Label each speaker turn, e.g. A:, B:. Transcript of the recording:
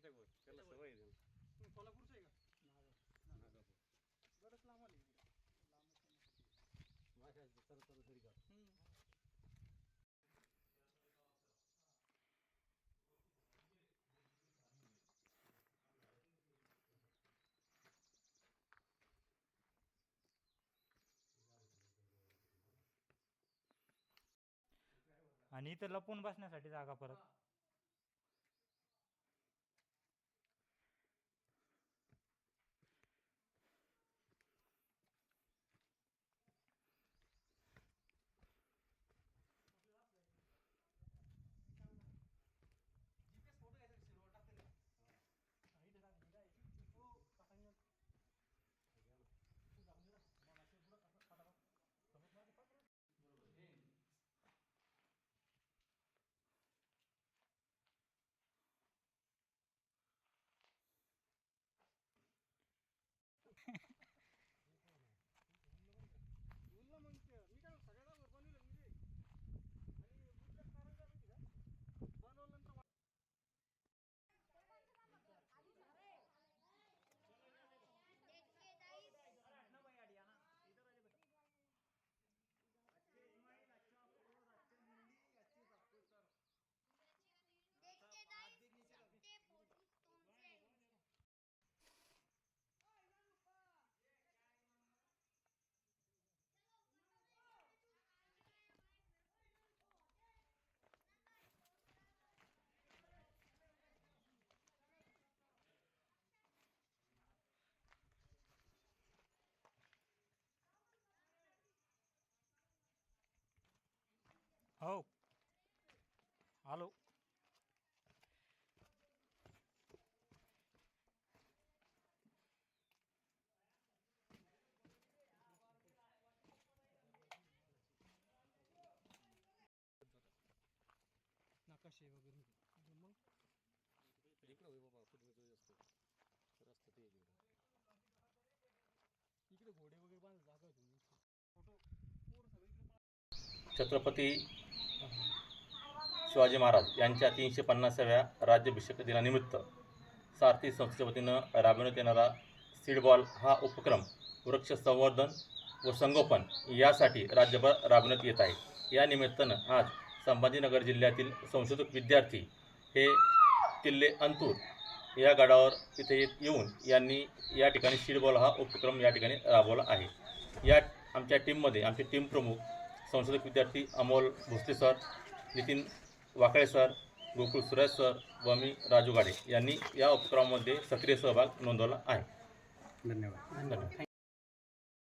A: त्याला सवय आहे.
B: कोल्हापूरचं आहे का? बरंच लांब आले
A: माझ्या तर घरी का
C: आणि इथं लपून बसण्यासाठी जागा परत.
B: GPS फोटो घ्यायचा शिरोवर टाकते ना. हा इथे टाक काय तो टाकायला तू जाऊन दे ना मला असे पुढं फटाफट समज माझे पात्र बरोबर हे बोलला मग मी काय सगळ्याला वर बनवलं मी ते आणि कुठल्या कारण काय माहिती का बनवल्यानंतर
C: हो आलो.
B: नकाशे वगैरे मग
A: इकडे होय बाबा कुठे असतो रस्ता ते
B: इकडे घोडे वगैरे बांधायला जागा होती फोटो
D: छत्रपती शिवाजी महाराज यांच्या 350व्या राज्याभिषेक दिनानिमित्त सारथी संस्थेच्या वतीनं राबविण्यात येणारा सीडबॉल हा उपक्रम वृक्ष संवर्धन व संगोपन यासाठी राज्यभर राबविण्यात येत आहे. या निमित्तानं आज संभाजीनगर जिल्ह्यातील संशोधक विद्यार्थी हे किल्ले अंतूर या गडावर इथे येऊन यांनी या ठिकाणी सीडबॉल हा उपक्रम या ठिकाणी राबवला आहे. या आमच्या टीममध्ये आमचे टीम प्रमुख संशोधक विद्यार्थी Amol Bhosale sir, Nitin Wakale sir, Gokul Suresh sir व मी राजू गाडे यांनी या उपक्रमामध्ये सक्रिय सहभाग नोंदवला आहे.
A: धन्यवाद.